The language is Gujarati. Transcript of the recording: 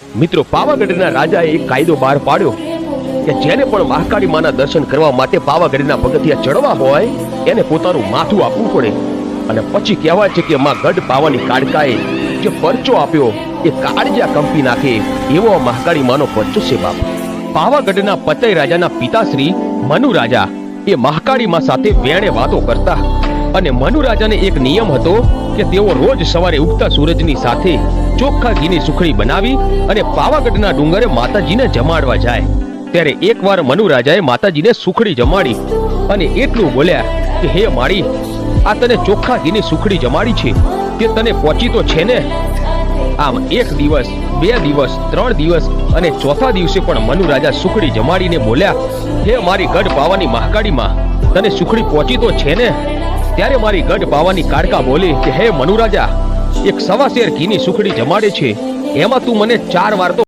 મિત્રો, પાવાગઢના રાજાએ એક કાયદો બહાર પાડ્યો કે જેને પણ મહાકાળી માના દર્શન કરવા માટે પાવાગઢના પગથિયા ચડવા હોય એને પોતાનું માથું આપવું પડે. અને પછી કહેવાય છે કે માં ગઢ પાવાની કાળકાએ જે પરચો આપ્યો એ કાળજા કંપી નાખે એવો મહાકાળી માનો પરચો છે બાપ. પાવાગઢના પતય રાજાના પિતાશ્રી મનુ રાજા એ મહાકાળી માં સાથે વેણે વાતો કરતા અને મનુ રાજાને એક નિયમ હતો કે તેઓ રોજ સવારે ઉગતા સૂરજની સાથે ચોખ્ખા ઘીની સુખડી બનાવી અને પાવાગઢના ડુંગરે માતાજીને જમાડવા જાય. ત્યારે એકવાર મનુ રાજાએ માતાજીને સુખડી જમાડી અને એટલું બોલ્યા કે હે માળી, આ તને ચોખ્ખા ઘીની સુખડી જમાડી છે તે તને પહોંચી તો છે ને? આમ એક દિવસ, 2 દિવસ, 3 દિવસ અને ચોથા દિવસે પણ મનુ રાજા સુખડી જમાડીને બોલ્યા, હે મારી ગઢ પાવાની મહાકાળીમાં, તને સુખડી પહોંચી તો છે ને? ત્યારે મારી ગઢ પાવાની કાળકા બોલી કે હે મનુ રાજા, એક 1.25 શેર ઘીની સુખડી જમાડે છે, એમાં તું મને 4 વાર તો